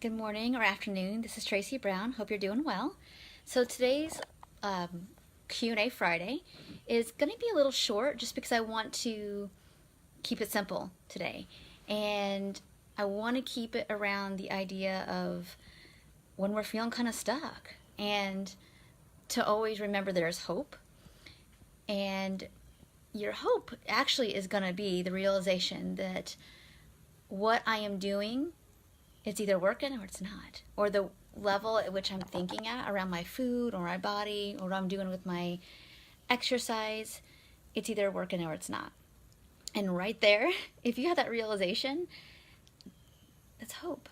Good morning or afternoon. This is Tracy Brown. Hope you're doing well. So today's Q&A Friday is going to be a little short just because I want to keep it simple today. And I want to keep it around the idea of when we're feeling kind of stuck and to always remember there's hope. And your hope actually is going to be the realization that what I am doing, it's either working or it's not. Or the level at which I'm thinking at around my food or my body or what I'm doing with my exercise, it's either working or it's not. And right there, if you have that realization, that's hope.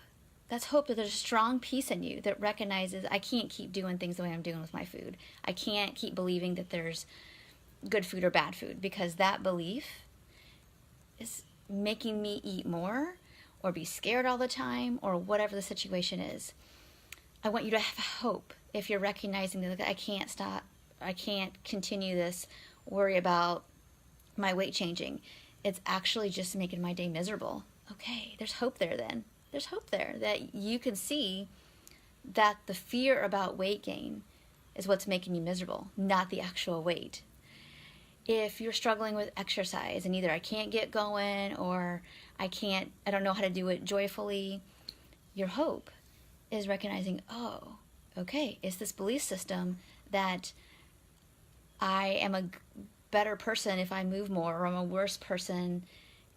That's hope that there's a strong piece in you that recognizes I can't keep doing things the way I'm doing with my food. I can't keep believing that there's good food or bad food, because that belief is making me eat more or be scared all the time or whatever the situation is. I want you to have hope if you're recognizing that I can't stop, I can't continue this, worry about my weight changing. It's actually just making my day miserable. Okay, there's hope there then. There's hope there that you can see that the fear about weight gain is what's making you miserable, not the actual weight. If you're struggling with exercise and either I can't get going or I don't know how to do it joyfully, your hope is recognizing, oh, okay, it's this belief system that I am a better person if I move more, or I'm a worse person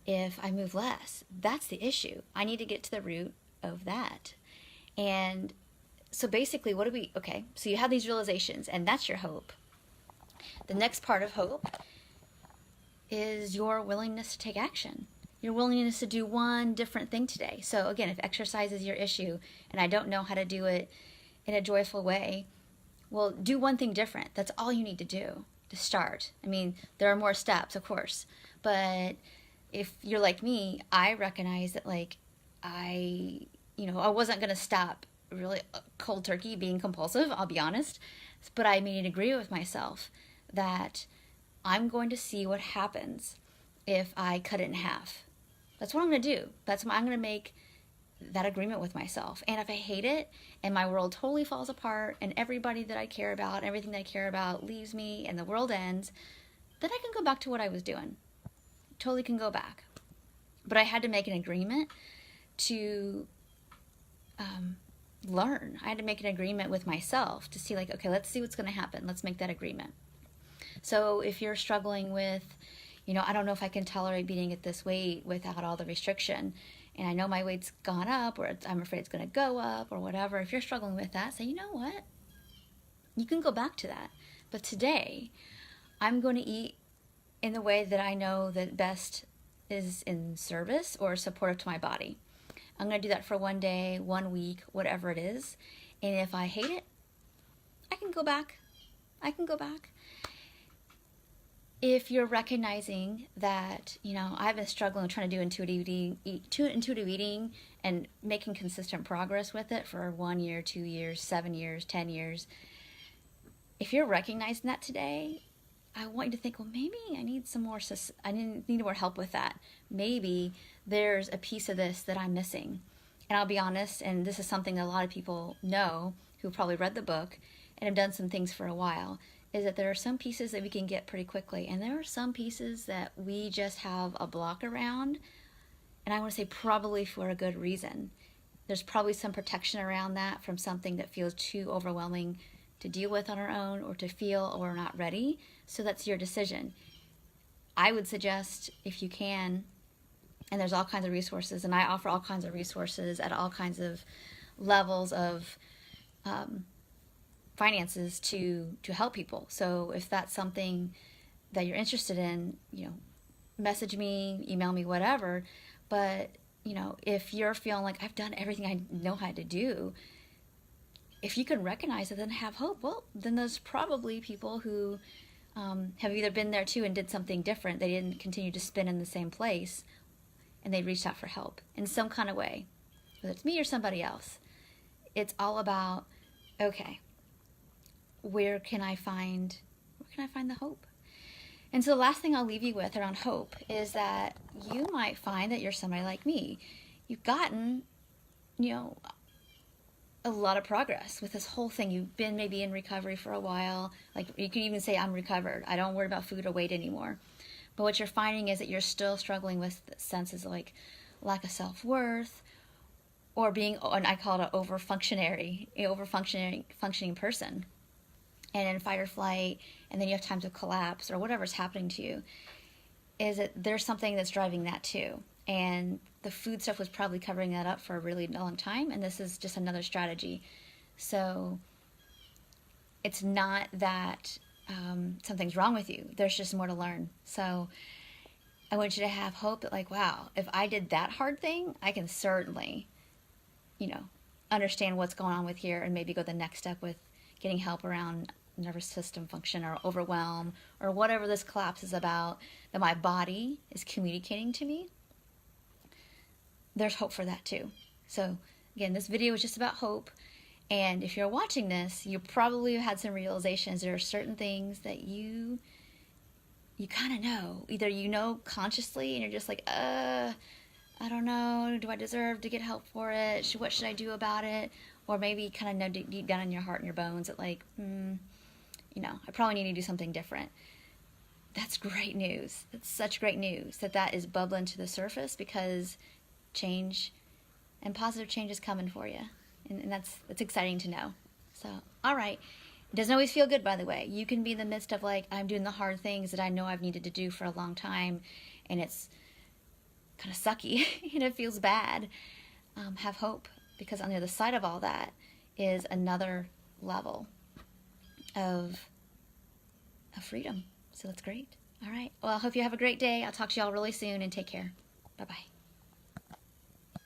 if I move less. That's the issue. I need to get to the root of that. And so basically, so you have these realizations, and that's your hope. The next part of hope is your willingness to take action. Your willingness to do one different thing today. So again, if exercise is your issue and I don't know how to do it in a joyful way, well, do one thing different. That's all you need to do to start. I mean, there are more steps, of course, but if you're like me, I recognize that I wasn't going to stop really cold turkey being compulsive, I'll be honest, but I made an agreement with myself that I'm going to see what happens if I cut it in half. That's what I'm going to do. I'm going to make that agreement with myself. And if I hate it and my world totally falls apart and everybody that I care about, everything that I care about leaves me and the world ends, then I can go back to what I was doing. Totally can go back. But I had to make an agreement to learn. I had to make an agreement with myself to see okay, let's see what's going to happen. Let's make that agreement. So if you're struggling with, I don't know if I can tolerate being at this weight without all the restriction, and I know my weight's gone up, or I'm afraid it's going to go up, or whatever. If you're struggling with that, say, you know what? You can go back to that. But today, I'm going to eat in the way that I know that best is in service or supportive to my body. I'm going to do that for one day, 1 week, whatever it is. And if I hate it, I can go back. If you're recognizing that, I've been struggling trying to do intuitive eating and making consistent progress with it for 1 year, 2 years, 7 years, 10 years, if you're recognizing that today, I want you to think, well, maybe I need more help with that. Maybe there's a piece of this that I'm missing. And I'll be honest, and this is something that a lot of people know who probably read the book and have done some things for a while, is that there are some pieces that we can get pretty quickly, and there are some pieces that we just have a block around, and I want to say probably for a good reason. There's probably some protection around that from something that feels too overwhelming to deal with on our own or to feel, or we're not ready. So that's your decision. I would suggest, if you can, and there's all kinds of resources, and I offer all kinds of resources at all kinds of levels of finances to help people. So if that's something that you're interested in, message me, email me, whatever. But, if you're feeling like I've done everything I know how to do, if you can recognize it, then have hope. Well, then there's probably people who have either been there too and did something different. They didn't continue to spin in the same place, and they reached out for help in some kind of way, whether it's me or somebody else. It's all about, okay, where can I find the hope? And so the last thing I'll leave you with around hope is that you might find that you're somebody like me. You've gotten, a lot of progress with this whole thing. You've been maybe in recovery for a while. Like you can even say, I'm recovered. I don't worry about food or weight anymore. But what you're finding is that you're still struggling with senses like lack of self-worth, or being, and I call it an functioning person, and in fight or flight, and then you have times of collapse or whatever's happening to you, is that there's something that's driving that too. And the food stuff was probably covering that up for a really long time, and this is just another strategy. So it's not that something's wrong with you. There's just more to learn. So I want you to have hope that, like, wow, if I did that hard thing, I can certainly, understand what's going on with here, and maybe go the next step with getting help around nervous system function or overwhelm or whatever this collapse is about that my body is communicating to me. There's hope for that too. So again, this video is just about hope. And if you're watching this, you probably had some realizations. There are certain things that you kind of know. Either you know consciously and you're just like, I don't know, do I deserve to get help for it? What should I do about it? Or maybe you kind of know deep down in your heart and your bones that, like, I probably need to do something different. That's great news. That's such great news that is bubbling to the surface, because change and positive change is coming for you. And that's exciting to know. So, all right. It doesn't always feel good, by the way. You can be in the midst of, like, I'm doing the hard things that I know I've needed to do for a long time, and it's kind of sucky and it feels bad. Have hope, because on the other side of all that is another level of freedom. So that's great. All right. Well, I hope you have a great day. I'll talk to y'all really soon, and take care. Bye-bye.